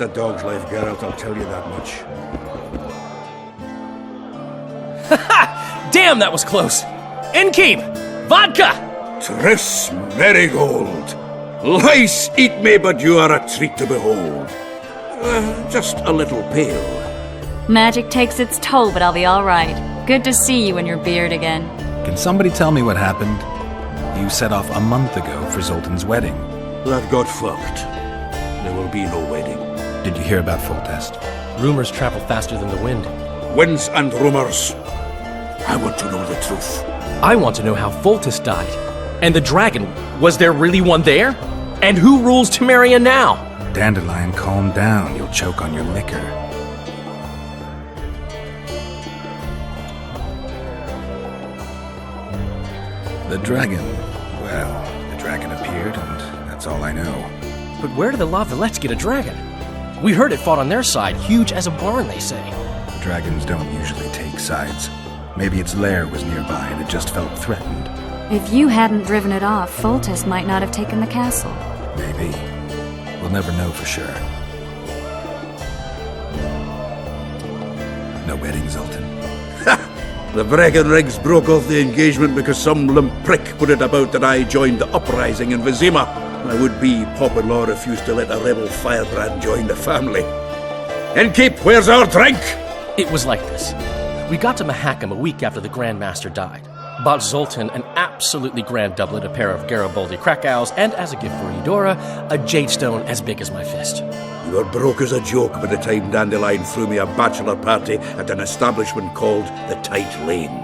It's a dog's life, Geralt, I'll tell you that much. Damn, that was close! Innkeep! Vodka! Triss Marigold! Lice eat me, but you are a treat to behold. Just a little pale. Magic takes its toll, but I'll be all right. Good to see you in your beard again. Can somebody tell me what happened? You set off a month ago for Zoltan's wedding. That got fucked. There will be no wedding. Did you hear about Foltest? Rumors travel faster than the wind. Winds and rumors. I want to know the truth. I want to know how Foltest died. And the dragon, was there really one there? And who rules Temeria now? Dandelion, calm down. You'll choke on your liquor. The dragon. Well, the dragon appeared, and that's all I know. But where did the La Villettes get a dragon? We heard it fought on their side, huge as a barn, they say. Dragons don't usually take sides. Maybe its lair was nearby and it just felt threatened. If you hadn't driven it off, Foltest might not have taken the castle. Maybe. We'll never know for sure. No wedding, Zoltan. The Breckenrigs broke off the engagement because some limp prick put it about that I joined the uprising in Vizima. My would-be Pop-in-law refused to let a rebel firebrand join the family. Innkeep, where's our drink? It was like this. We got to Mahakam a week after the Grand Master died. Bought Zoltan an absolutely grand doublet, a pair of Garibaldi Krakows, and as a gift for Eudora, a jade stone as big as my fist. You were broke as a joke by the time Dandelion threw me a bachelor party at an establishment called the Tight Lane.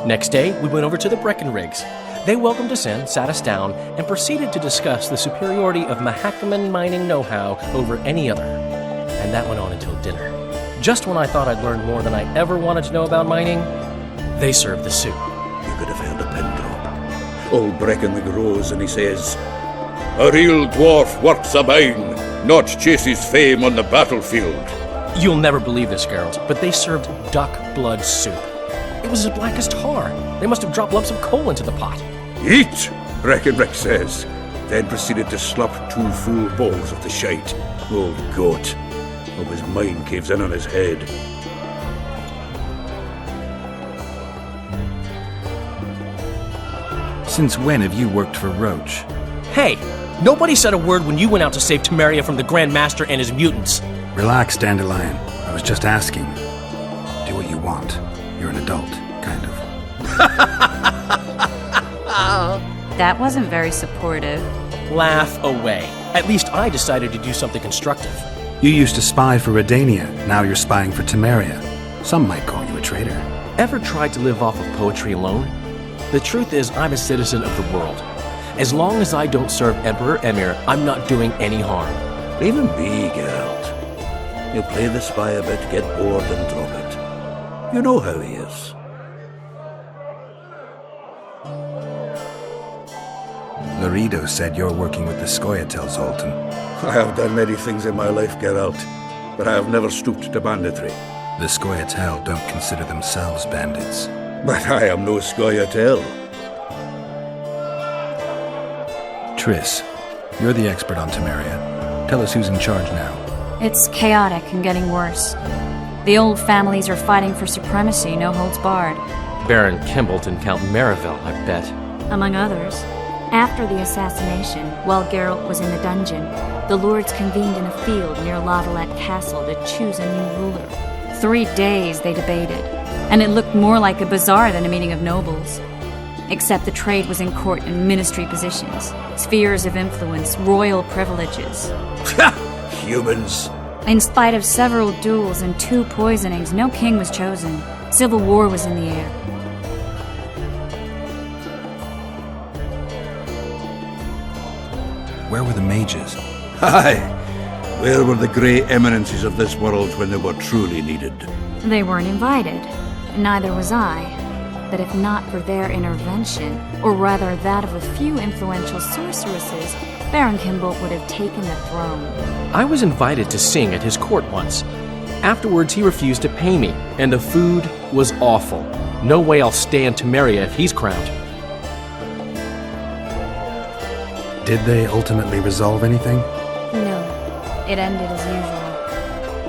Next day, we went over to the Breckenrigs. They welcomed us in, sat us down, and proceeded to discuss the superiority of Mahakaman mining know-how over any other. And that went on until dinner. Just when I thought I'd learned more than I ever wanted to know about mining, they served the soup. You could have heard a pin drop. Old Breckenrig rose and he says, "A real dwarf works a mine, not chases fame on the battlefield." You'll never believe this, Geralt, but they served duck blood soup. It was as black as tar. They must have dropped lumps of coal into the pot. "Eat," Breckenrig says, then proceeded to slap 2 full bowls of the shite. Old goat. Hope his mind caves in on his head. Since when have you worked for Roach? Hey, nobody said a word when you went out to save Temeria from the Grand Master and his mutants. Relax, Dandelion. I was just asking. Do what you want. You're an adult, kind of. That wasn't very supportive. Laugh away. At least I decided to do something constructive. You used to spy for Redania. Now you're spying for Temeria. Some might call you a traitor. Ever tried to live off of poetry alone? The truth is, I'm a citizen of the world. As long as I don't serve Emperor Emir, I'm not doing any harm. Leave him be, Geralt. He'll play the spy a bit, get bored and drop it. You know how he is. Laredo said you're working with the Scoia'tael, Zoltan. I have done many things in my life, Geralt, but I have never stooped to banditry. The Scoia'tael don't consider themselves bandits. But I am no Scoia'tael. Triss, you're the expert on Temeria. Tell us who's in charge now. It's chaotic and getting worse. The old families are fighting for supremacy, no holds barred. Baron Kimbolt and Count Mariville, I bet. Among others. After the assassination, while Geralt was in the dungeon, the lords convened in a field near La Villette Castle to choose a new ruler. 3 days they debated, and it looked more like a bazaar than a meeting of nobles. Except the trade was in court and ministry positions, spheres of influence, royal privileges. Humans. In spite of several duels and 2 poisonings, no king was chosen. Civil war was in the air. Where were the mages? Aye. Where were the grey eminences of this world when they were truly needed? They weren't invited. Neither was I. But if not for their intervention, or rather that of a few influential sorceresses, Baron Kimbolt would have taken the throne. I was invited to sing at his court once. Afterwards, he refused to pay me, and the food was awful. No way I'll stay in Temeria if he's crowned. Did they ultimately resolve anything? No, it ended as usual.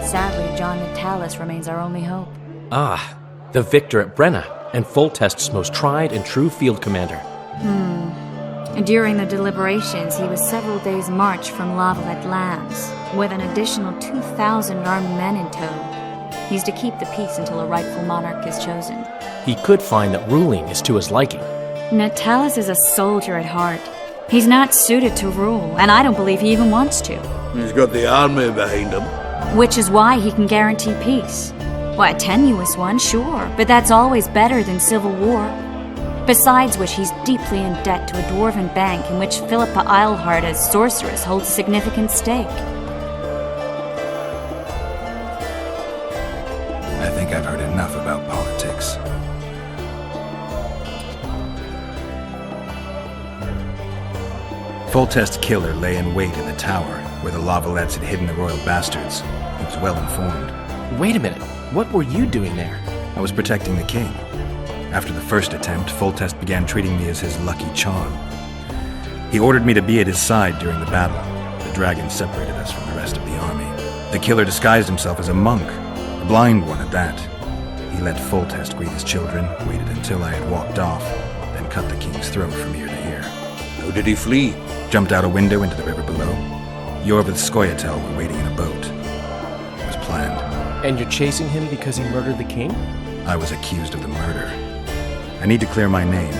Sadly, John Natalis remains our only hope. Ah, the victor at Brenna and Foltest's most tried and true field commander. During the deliberations, he was several days' march from Lavalette lands, with an additional 2,000 armed men in tow. He's to keep the peace until a rightful monarch is chosen. He could find that ruling is to his liking. Natalis is a soldier at heart. He's not suited to rule, and I don't believe he even wants to. He's got the army behind him. Which is why he can guarantee peace. Well, a tenuous one, sure, but that's always better than civil war. Besides which, he's deeply in debt to a dwarven bank in which Philippa Eilhart as sorceress holds a significant stake. I think I've heard enough about politics. Foltest's killer lay in wait in the tower, where the Lavalettes had hidden the royal bastards. He was well informed. Wait a minute, what were you doing there? I was protecting the king. After the first attempt, Foltest began treating me as his lucky charm. He ordered me to be at his side during the battle. The dragon separated us from the rest of the army. The killer disguised himself as a monk, a blind one at that. He let Foltest greet his children, waited until I had walked off, then cut the king's throat from ear to ear. How did he flee? Jumped out a window into the river below. Yorv with Skoyatel were waiting in a boat. It was planned. And you're chasing him because he murdered the king? I was accused of the murder. I need to clear my name.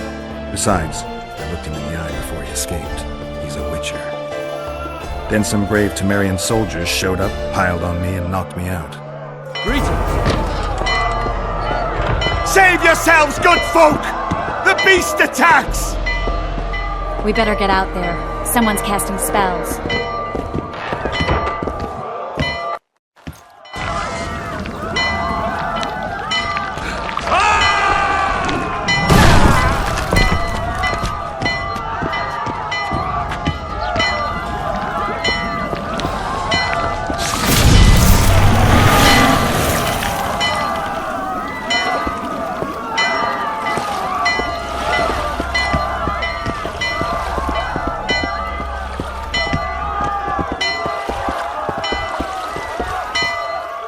Besides, I looked him in the eye before he escaped. He's a witcher. Then some brave Temerian soldiers showed up, piled on me, and knocked me out. Greetings! Save yourselves, good folk! The beast attacks! We better get out there. Someone's casting spells.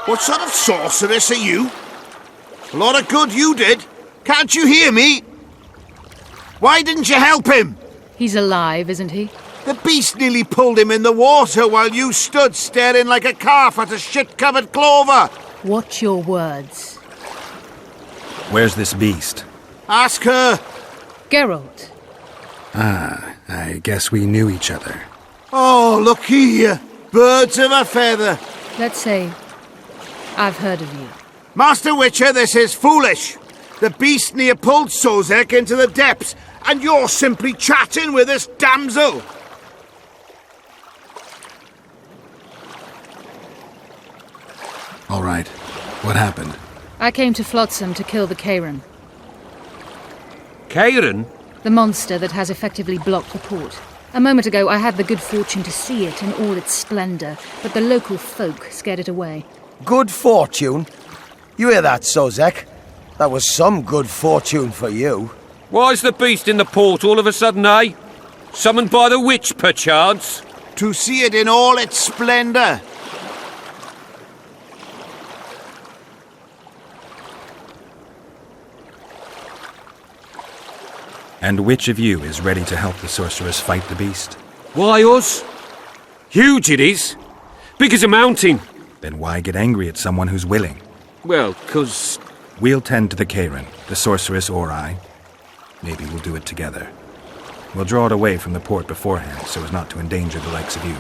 What sort of sorceress are you? A lot of good you did. Can't you hear me? Why didn't you help him? He's alive, isn't he? The beast nearly pulled him in the water while you stood staring like a calf at a shit-covered clover. Watch your words. Where's this beast? Ask her. Geralt. I guess we knew each other. Oh, look here. Birds of a feather. Let's say I've heard of you. Master Witcher, this is foolish. The beast near pulled Sozek into the depths, and you're simply chatting with this damsel. All right. What happened? I came to Flotsam to kill the Kairan, Kairan? the monster that has effectively blocked the port. A moment ago, I had the good fortune to see it in all its splendor, but the local folk scared it away. Good fortune? You hear that, Sozek? That was some good fortune for you. Why's the beast in the port all of a sudden, eh? Summoned by the witch, perchance? To see it in all its splendor. And which of you is ready to help the sorceress fight the beast? Why us? Huge it is. Big as a mountain. Then why get angry at someone who's willing? Well, 'cause... We'll tend to the Kairan, the sorceress or I. Maybe we'll do it together. We'll draw it away from the port beforehand so as not to endanger the likes of you.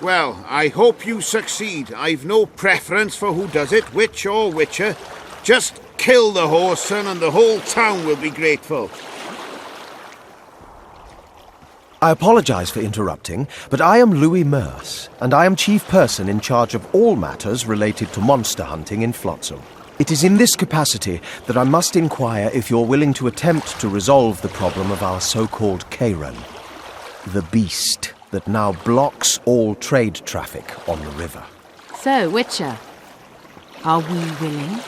Well, I hope you succeed. I've no preference for who does it, witch or witcher. Just kill the whoreson and the whole town will be grateful. I apologize for interrupting, but I am Louis Merce, and I am chief person in charge of all matters related to monster hunting in Flotsam. It is in this capacity that I must inquire if you're willing to attempt to resolve the problem of our so-called Kairan, the beast that now blocks all trade traffic on the river. So, Witcher, are we willing?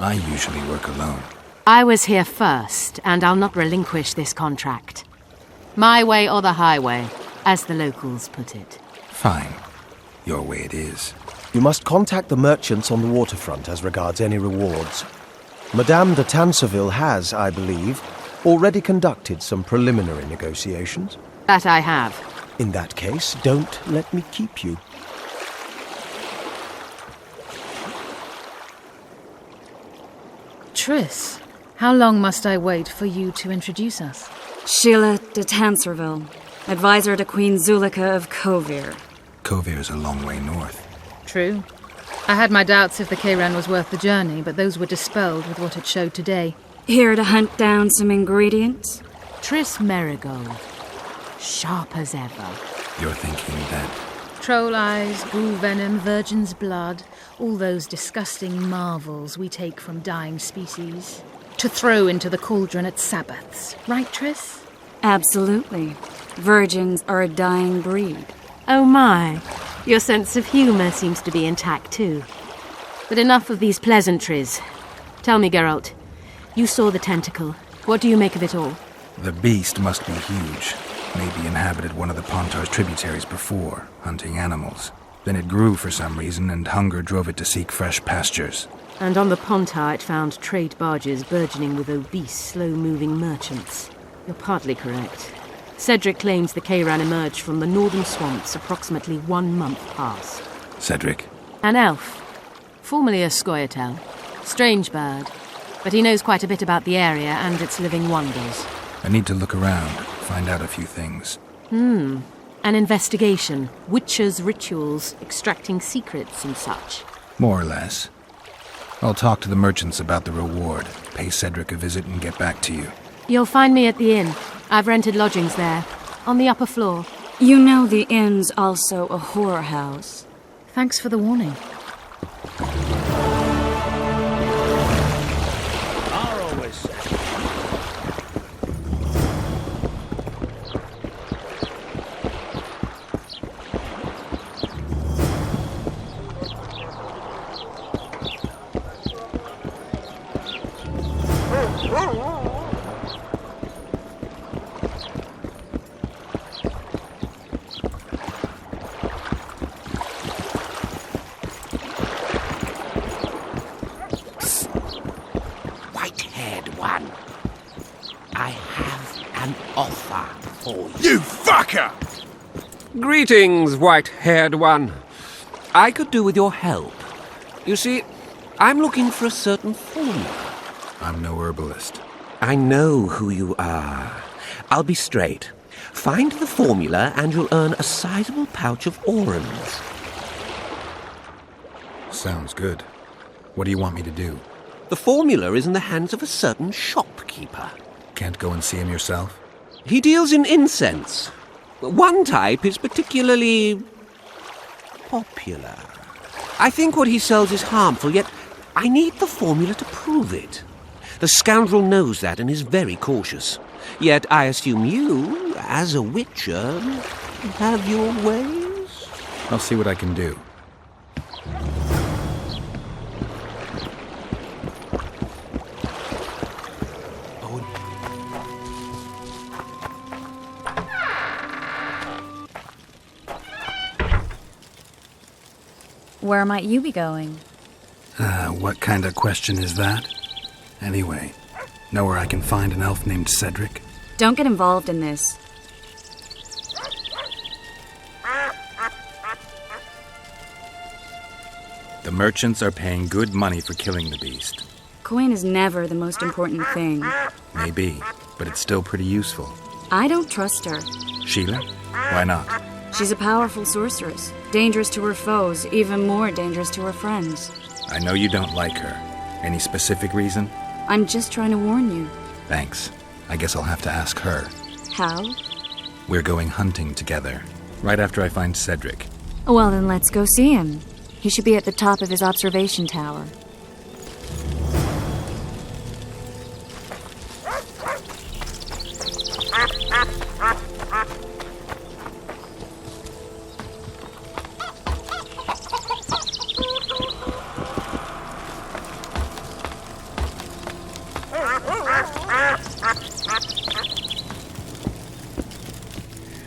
I usually work alone. I was here first, and I'll not relinquish this contract. My way or the highway, as the locals put it. Fine. Your way it is. You must contact the merchants on the waterfront as regards any rewards. Madame de Tanserville has, I believe, already conducted some preliminary negotiations. That I have. In that case, don't let me keep you. Triss, how long must I wait for you to introduce us? Sheila de Tanserville, advisor to Queen Zulika of Kovir. Kovir's a long way north. True. I had my doubts if the Kayran was worth the journey, but those were dispelled with what it showed today. Here to hunt down some ingredients? Triss Merigold. Sharp as ever. You're thinking that... Troll eyes, ghoul venom, virgin's blood, all those disgusting marvels we take from dying species, to throw into the cauldron at Sabbaths. Right, Triss? Absolutely. Virgins are a dying breed. Oh my. Your sense of humour seems to be intact too. But enough of these pleasantries. Tell me, Geralt, you saw the tentacle. What do you make of it all? The beast must be huge. Maybe inhabited one of the Pontar's tributaries before, hunting animals. Then it grew for some reason, and hunger drove it to seek fresh pastures. And on the Pontar it found trade barges burgeoning with obese, slow-moving merchants. You're partly correct. Cedric claims the Kayran emerged from the northern swamps approximately 1 month past. Cedric? An elf. Formerly a Scoia'tael. Strange bird. But he knows quite a bit about the area and its living wonders. I need to look around, find out a few things. An investigation. Witches' rituals, extracting secrets and such. More or less. I'll talk to the merchants about the reward, pay Cedric a visit and get back to you. You'll find me at the inn. I've rented lodgings there, on the upper floor. You know the inn's also a whorehouse. Thanks for the warning. Are always said. White-haired one, I have an offer for you. You fucker! Greetings, white-haired one. I could do with your help. You see, I'm looking for a certain formula. I'm no herbalist. I know who you are. I'll be straight. Find the formula and you'll earn a sizable pouch of orans. Sounds good. What do you want me to do? The formula is in the hands of a certain shopkeeper. Can't go and see him yourself? He deals in incense. One type is particularly popular. I think what he sells is harmful, yet I need the formula to prove it. The scoundrel knows that and is very cautious. Yet I assume you, as a witcher, have your ways? I'll see what I can do. Where might you be going? What kind of question is that? Anyway, know where I can find an elf named Cedric? Don't get involved in this. The merchants are paying good money for killing the beast. Coin is never the most important thing. Maybe, but it's still pretty useful. I don't trust her. Sheila? Why not? She's a powerful sorceress. Dangerous to her foes, even more dangerous to her friends. I know you don't like her. Any specific reason? I'm just trying to warn you. Thanks. I guess I'll have to ask her. How? We're going hunting together, right after I find Cedric. Well, then let's go see him. He should be at the top of his observation tower.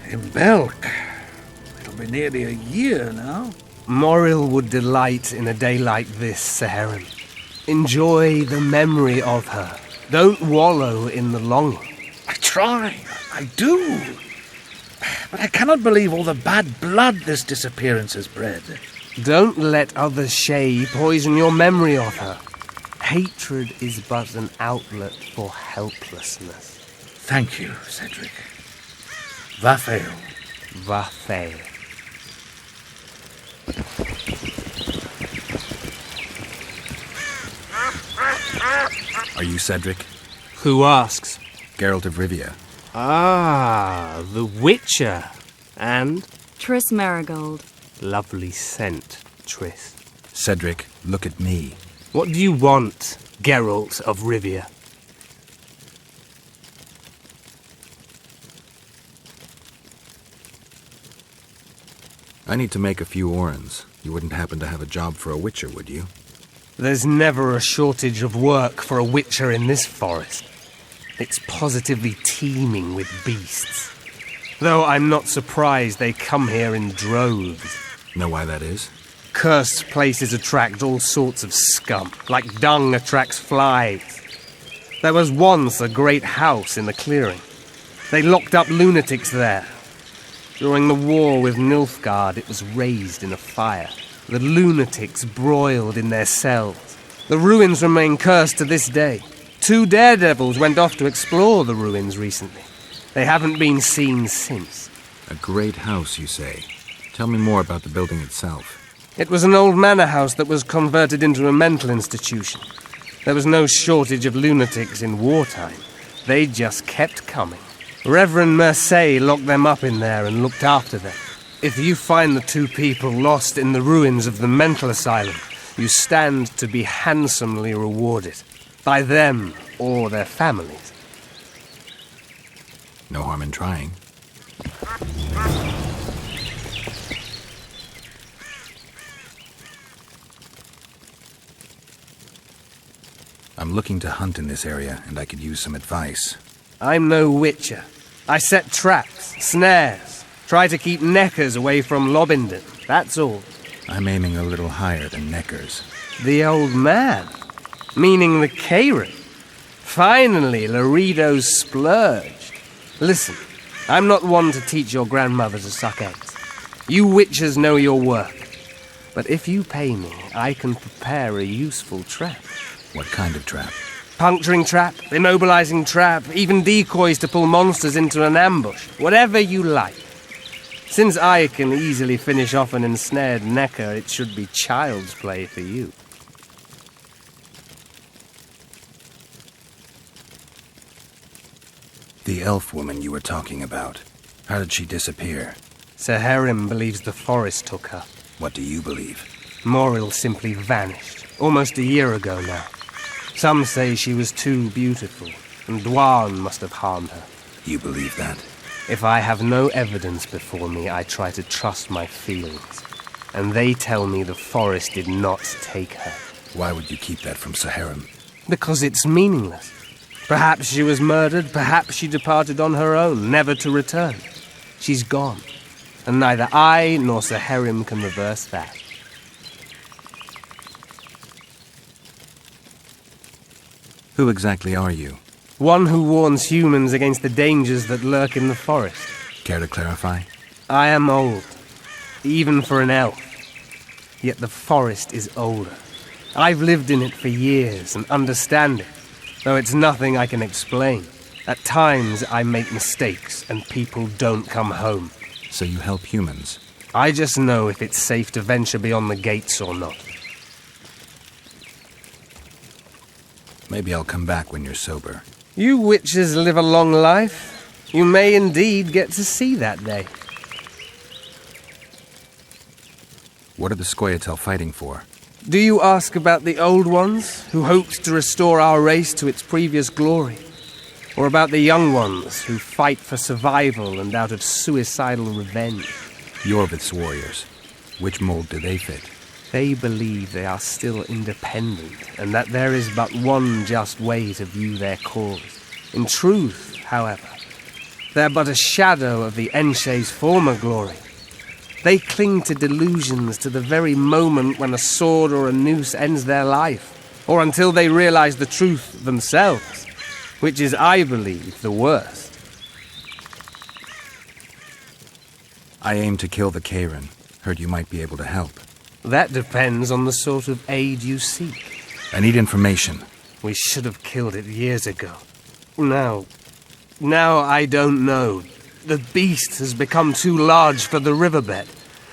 In Belk. It'll be nearly a year now. Moril would delight in a day like this, Seherim. Enjoy the memory of her. Don't wallow in the longing. I try. I do. But I cannot believe all the bad blood this disappearance has bred. Don't let other Shay poison your memory of her. Hatred is but an outlet for helplessness. Thank you, Cedric. Vafael. Vafael. Are you Cedric? Who asks? Geralt of Rivia. Ah, the Witcher. And? Triss Marigold. Lovely scent, Triss. Cedric, look at me. What do you want, Geralt of Rivia? I need to make a few orans. You wouldn't happen to have a job for a Witcher, would you? There's never a shortage of work for a Witcher in this forest. It's positively teeming with beasts. Though I'm not surprised they come here in droves. Know why that is? Cursed places attract all sorts of scum, like dung attracts flies. There was once a great house in the clearing. They locked up lunatics there. During the war with Nilfgaard, it was raised in a fire. The lunatics broiled in their cells. The ruins remain cursed to this day. 2 daredevils went off to explore the ruins recently. They haven't been seen since. A great house, you say. Tell me more about the building itself. It was an old manor house that was converted into a mental institution. There was no shortage of lunatics in wartime. They just kept coming. Reverend Mercey locked them up in there and looked after them. If you find the 2 people lost in the ruins of the mental asylum, you stand to be handsomely rewarded. By them or their families. No harm in trying. I'm looking to hunt in this area, and I could use some advice. I'm no witcher. I set traps, snares, try to keep neckers away from Lobinden, that's all. I'm aiming a little higher than neckers. The old man? Meaning the Kayran? Finally, Laredo's splurged. Listen, I'm not one to teach your grandmother to suck eggs. You witchers know your work. But if you pay me, I can prepare a useful trap. What kind of trap? Puncturing trap, immobilizing trap, even decoys to pull monsters into an ambush. Whatever you like. Since I can easily finish off an ensnared necker, it should be child's play for you. The elf woman you were talking about. How did she disappear? Seherim believes the forest took her. What do you believe? Moril simply vanished, almost a year ago now. Some say she was too beautiful, and Dwan must have harmed her. You believe that? If I have no evidence before me, I try to trust my feelings. And they tell me the forest did not take her. Why would you keep that from Seherim? Because it's meaningless. Perhaps she was murdered, perhaps she departed on her own, never to return. She's gone, and neither I nor Seherim can reverse that. Who exactly are you? One who warns humans against the dangers that lurk in the forest. Care to clarify? I am old, even for an elf. Yet the forest is older. I've lived in it for years and understand it, though it's nothing I can explain. At times I make mistakes and people don't come home. So you help humans? I just know if it's safe to venture beyond the gates or not. Maybe I'll come back when you're sober. You witches live a long life. You may indeed get to see that day. What are the Scoia'tael fighting for? Do you ask about the old ones, who hoped to restore our race to its previous glory? Or about the young ones, who fight for survival and out of suicidal revenge? Yorvith's warriors. Which mold do they fit? They believe they are still independent, and that there is but one just way to view their cause. In truth, however, they're but a shadow of the Enshay's former glory. They cling to delusions to the very moment when a sword or a noose ends their life, or until they realize the truth themselves, which is, I believe, the worst. I aim to kill the Karen. Heard you might be able to help. That depends on the sort of aid you seek. I need information. We should have killed it years ago. Now I don't know. The beast has become too large for the riverbed,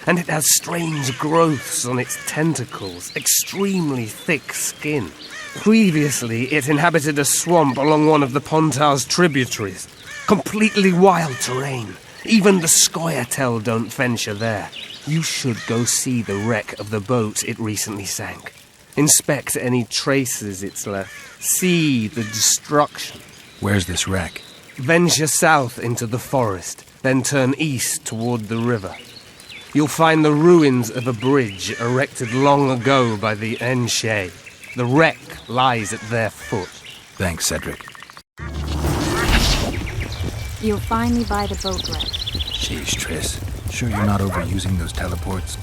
and it has strange growths on its tentacles, extremely thick skin. Previously, it inhabited a swamp along one of the Pontar's tributaries. Completely wild terrain. Even the Scoia'tael don't venture there. You should go see the wreck of the boat it recently sank. Inspect any traces it's left. See the destruction. Where's this wreck? Venture south into the forest, then turn east toward the river. You'll find the ruins of a bridge erected long ago by the Enshe. The wreck lies at their foot. Thanks, Cedric. You'll find me by the boat wreck. Sheesh, Triss. Sure you're not overusing those teleports?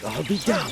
I'll be down.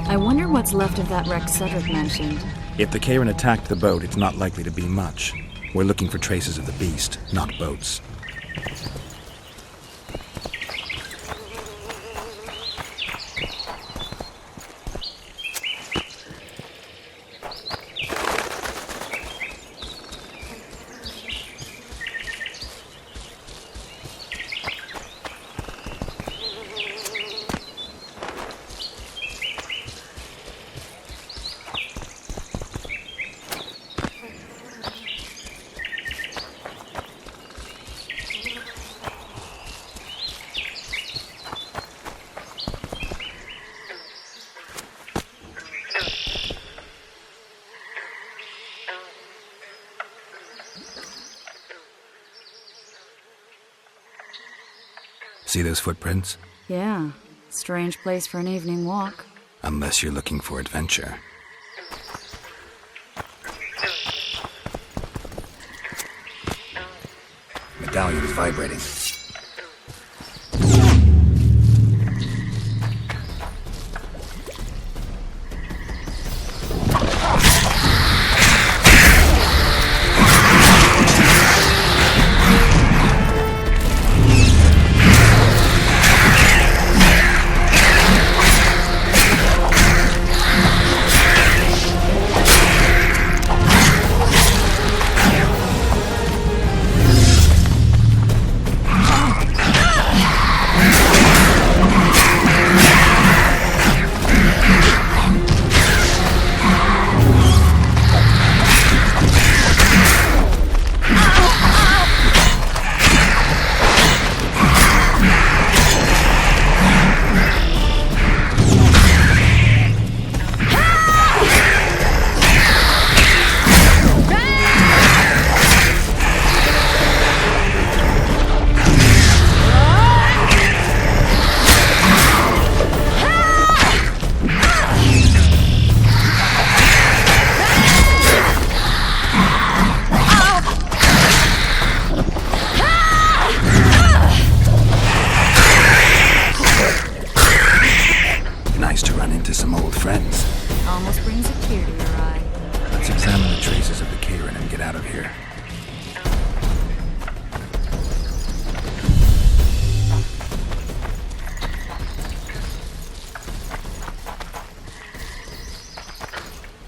I wonder what's left of that wreck Cedric mentioned. If the Karen attacked the boat, it's not likely to be much. We're looking for traces of the beast, not boats. See those footprints? Yeah, strange place for an evening walk. Unless you're looking for adventure. Medallion's vibrating.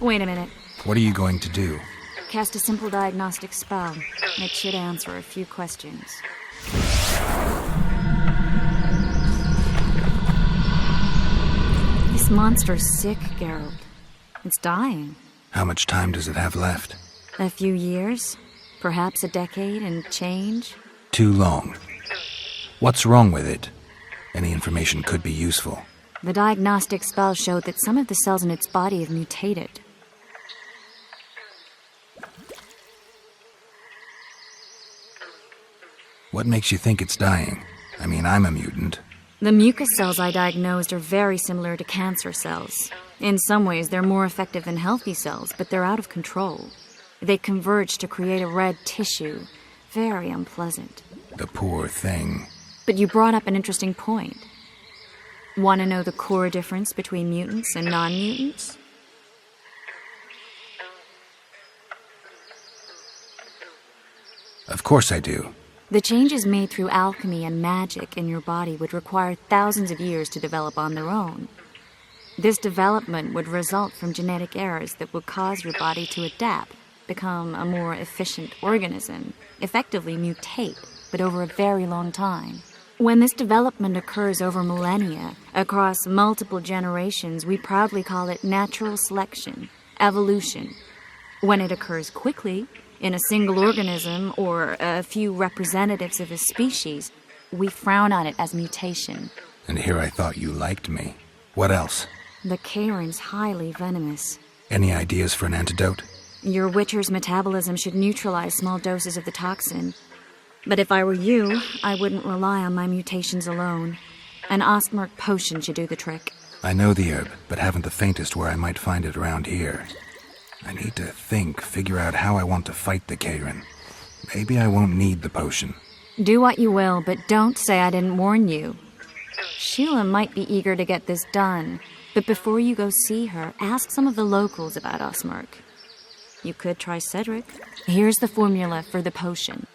Wait a minute. What are you going to do? Cast a simple diagnostic spell. It should answer a few questions. This monster's sick, Geralt. It's dying. How much time does it have left? A few years? Perhaps a decade and change? Too long. What's wrong with it? Any information could be useful. The diagnostic spell showed that some of the cells in its body have mutated. What makes you think it's dying? I mean, I'm a mutant. The mucus cells I diagnosed are very similar to cancer cells. In some ways, they're more effective than healthy cells, but they're out of control. They converge to create a red tissue. Very unpleasant. The poor thing. But you brought up an interesting point. Want to know the core difference between mutants and non-mutants? Of course I do. The changes made through alchemy and magic in your body would require thousands of years to develop on their own. This development would result from genetic errors that would cause your body to adapt, become a more efficient organism, effectively mutate, but over a very long time. When this development occurs over millennia, across multiple generations, we proudly call it natural selection, evolution. When it occurs quickly, in a single organism or a few representatives of a species, we frown on it as mutation. And here I thought you liked me. What else? The Kairin's highly venomous. Any ideas for an antidote? Your Witcher's metabolism should neutralize small doses of the toxin. But if I were you, I wouldn't rely on my mutations alone. An Ostmark potion should do the trick. I know the herb, but haven't the faintest where I might find it around here. I need to figure out how I want to fight the Kairin. Maybe I won't need the potion. Do what you will, but don't say I didn't warn you. Sheila might be eager to get this done, but before you go see her, ask some of the locals about Ostmark. You could try Cedric. Here's the formula for the potion.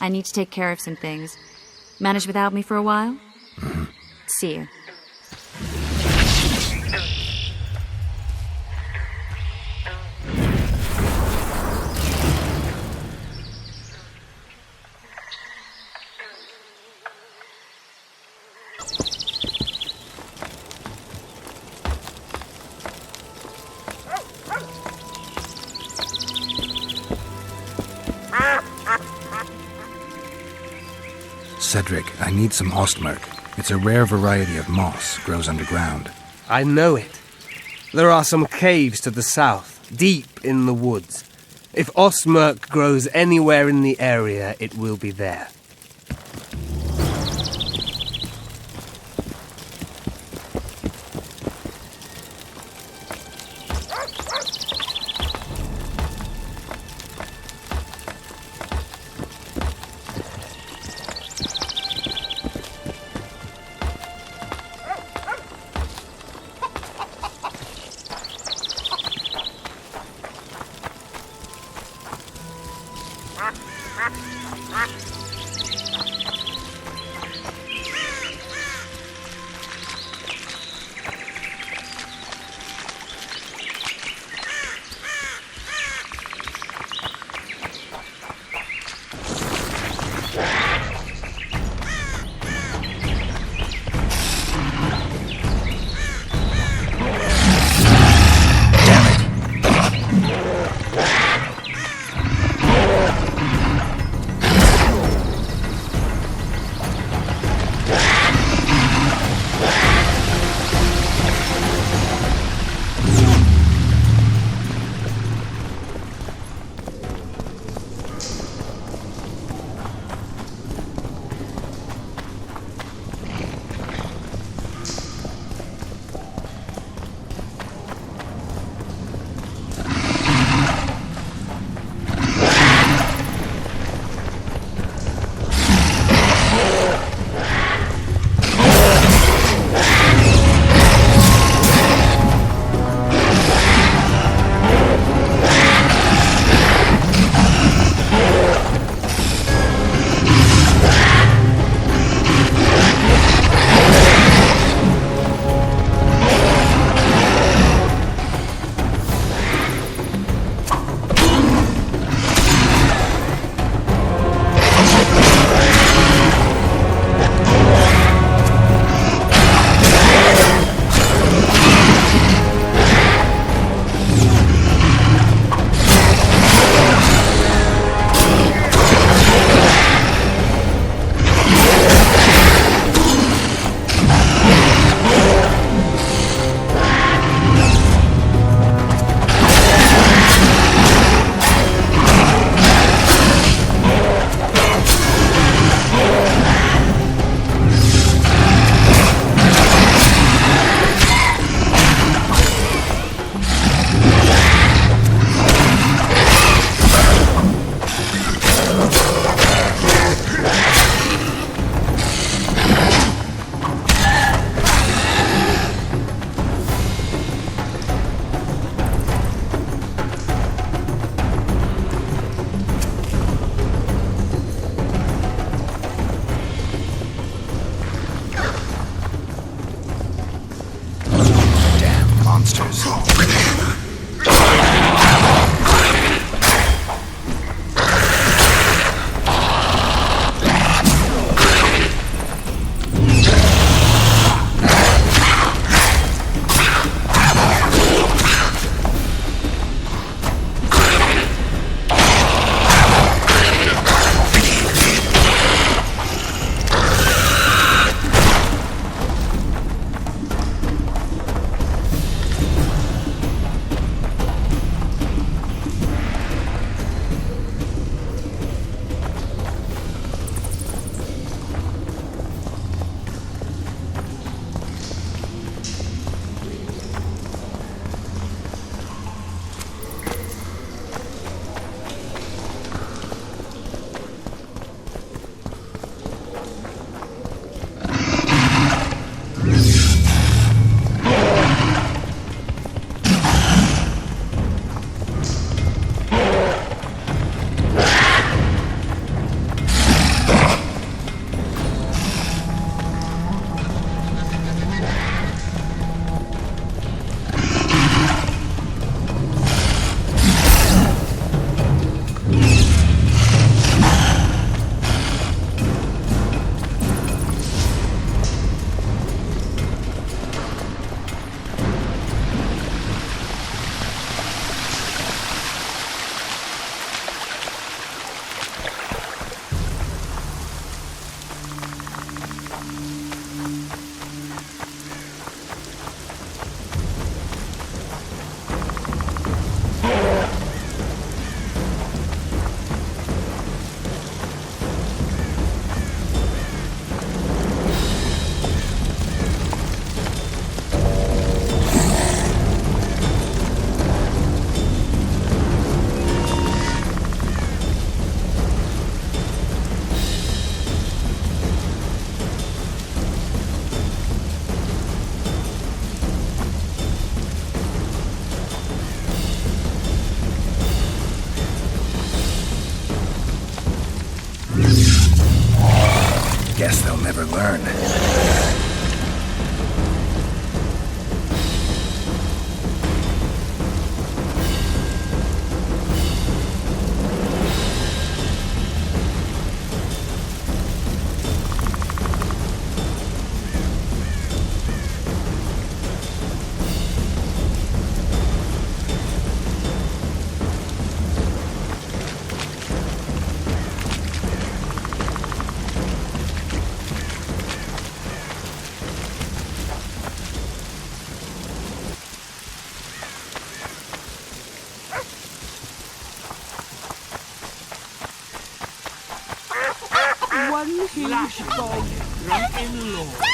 I need to take care of some things. Manage without me for a while? Mm-hmm. See you. Cedric, I need some Ostmark. It's a rare variety of moss, grows underground. I know it. There are some caves to the south, deep in the woods. If Ostmark grows anywhere in the area, it will be there. Guess they'll never learn. One huge bog, drunken lord.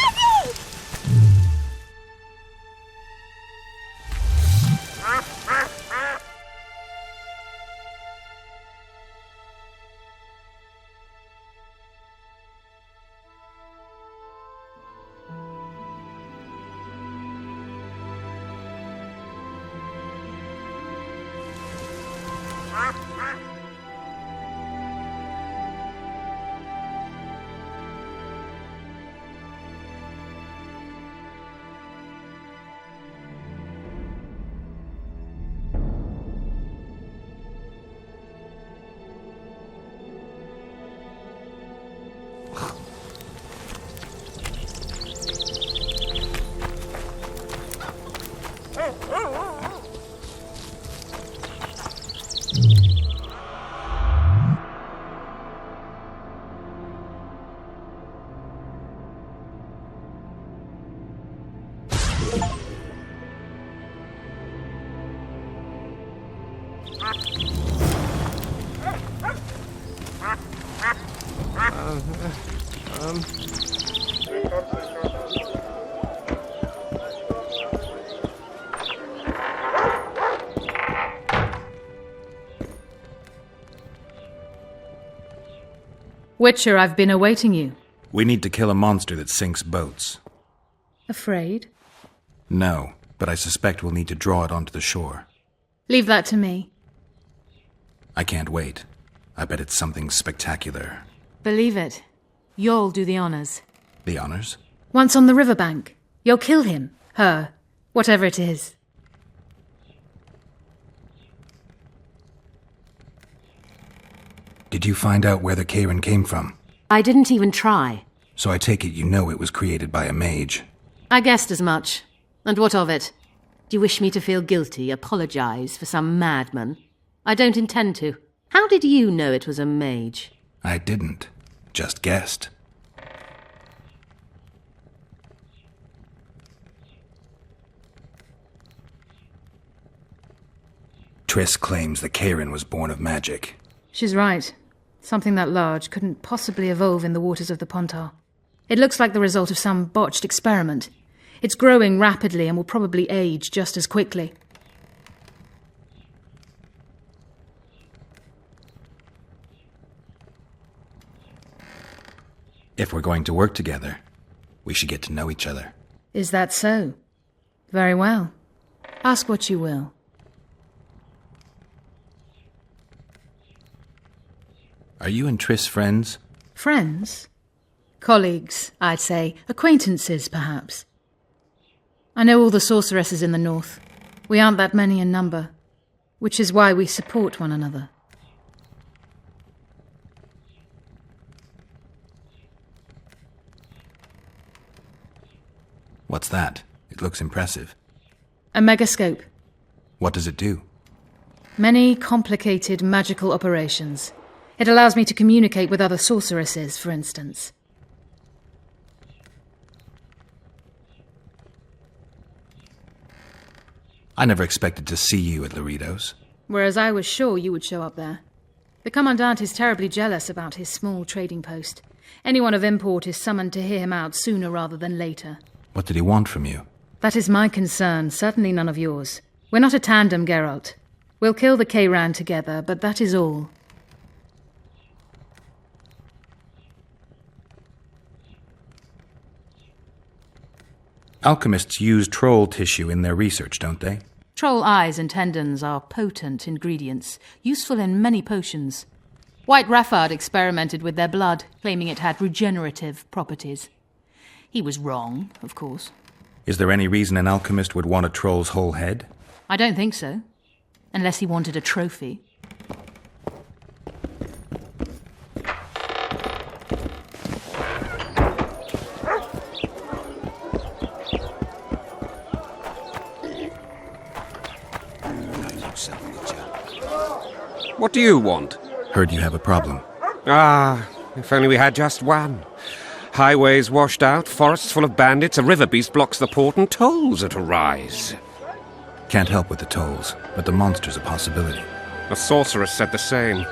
Witcher, I've been awaiting you. We need to kill a monster that sinks boats. Afraid? No, but I suspect we'll need to draw it onto the shore. Leave that to me. I can't wait. I bet it's something spectacular. Believe it. You'll do the honors. The honors? Once on the riverbank, you'll kill him, her, whatever it is. Did you find out where the Karen came from? I didn't even try. So I take it you know it was created by a mage. I guessed as much. And what of it? Do you wish me to feel guilty, apologize for some madman? I don't intend to. How did you know it was a mage? I didn't. Just guessed. Triss claims the Karen was born of magic. She's right. Something that large couldn't possibly evolve in the waters of the Pontar. It looks like the result of some botched experiment. It's growing rapidly and will probably age just as quickly. If we're going to work together, we should get to know each other. Is that so? Very well. Ask what you will. Are you and Triss friends? Friends? Colleagues, I'd say. Acquaintances, perhaps. I know all the sorceresses in the north. We aren't that many in number, which is why we support one another. What's that? It looks impressive. A megascope. What does it do? Many complicated magical operations. It allows me to communicate with other sorceresses, for instance. I never expected to see you at Laredo's. Whereas I was sure you would show up there. The Commandant is terribly jealous about his small trading post. Anyone of import is summoned to hear him out sooner rather than later. What did he want from you? That is my concern, certainly none of yours. We're not a tandem, Geralt. We'll kill the Kayran together, but that is all. Alchemists use troll tissue in their research, don't they? Troll eyes and tendons are potent ingredients, useful in many potions. White Raffard experimented with their blood, claiming it had regenerative properties. He was wrong, of course. Is there any reason an alchemist would want a troll's whole head? I don't think so. Unless he wanted a trophy. What do you want? Heard you have a problem. Ah, if only we had just one. Highways washed out, forests full of bandits, a river beast blocks the port, and tolls at a rise. Can't help with the tolls, but the monster's a possibility. A sorceress said the same,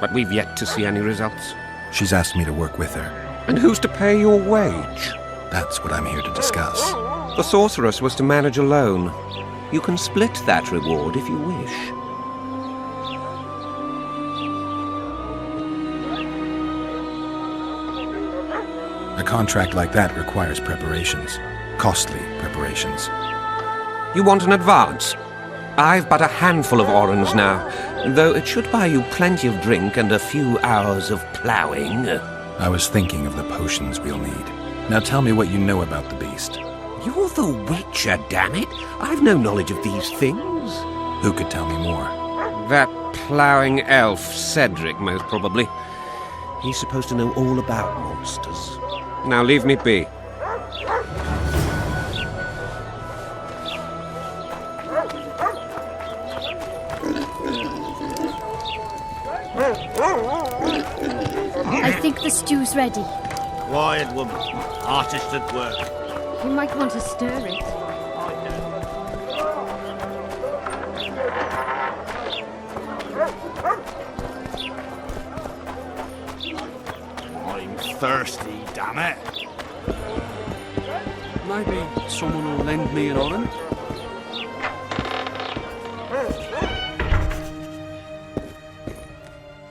but we've yet to see any results. She's asked me to work with her. And who's to pay your wage? That's what I'm here to discuss. The sorceress was to manage alone. You can split that reward if you wish. A contract like that requires preparations. Costly preparations. You want an advance? I've but a handful of orens now, though it should buy you plenty of drink and a few hours of ploughing. I was thinking of the potions we'll need. Now tell me what you know about the beast. You're the Witcher, damn it! I've no knowledge of these things. Who could tell me more? That ploughing elf, Cedric, most probably. He's supposed to know all about monsters. Now leave me be. I think the stew's ready. Quiet, woman. Artist at work. You might want to stir it. I'm thirsty, damn it. Maybe someone will lend me an orange?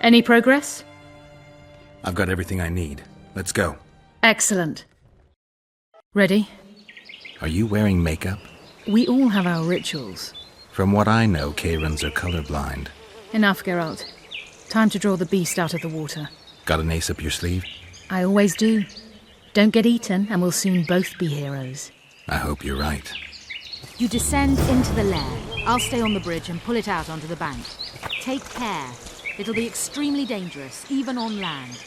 Any progress? I've got everything I need. Let's go. Excellent. Ready? Are you wearing makeup? We all have our rituals. From what I know, Kayrans are colorblind. Enough, Geralt. Time to draw the beast out of the water. Got an ace up your sleeve? I always do. Don't get eaten, and we'll soon both be heroes. I hope you're right. You descend into the lair. I'll stay on the bridge and pull it out onto the bank. Take care. It'll be extremely dangerous, even on land.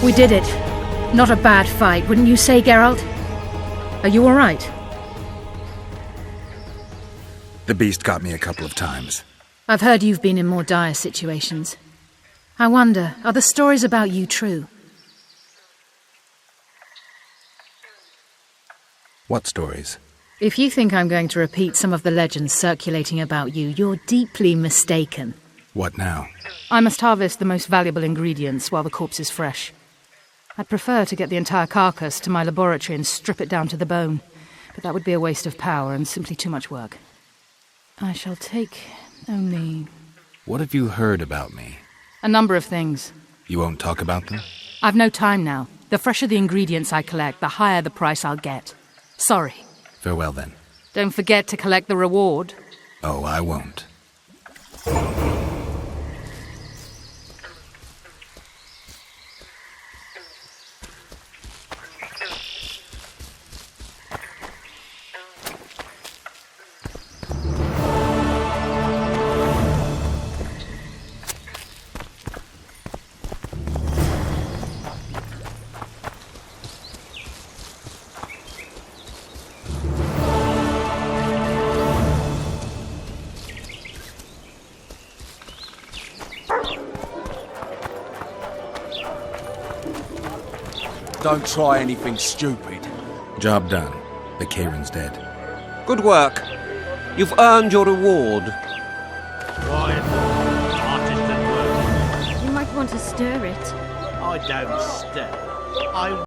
We did it. Not a bad fight, wouldn't you say, Geralt? Are you all right? The beast got me a couple of times. I've heard you've been in more dire situations. I wonder, are the stories about you true? What stories? If you think I'm going to repeat some of the legends circulating about you, you're deeply mistaken. What now? I must harvest the most valuable ingredients while the corpse is fresh. I'd prefer to get the entire carcass to my laboratory and strip it down to the bone, but that would be a waste of power and simply too much work. I shall take only... What have you heard about me? a number of things. You won't talk about them? I've no time now. The fresher the ingredients I collect, the higher the price I'll get. Sorry. Farewell, then. Don't forget to collect the reward. Oh, I won't. Don't try anything stupid. Job done. The Kayran's dead. Good work. You've earned your reward. Right. Artist at work. You might want to stir it. I don't stir. I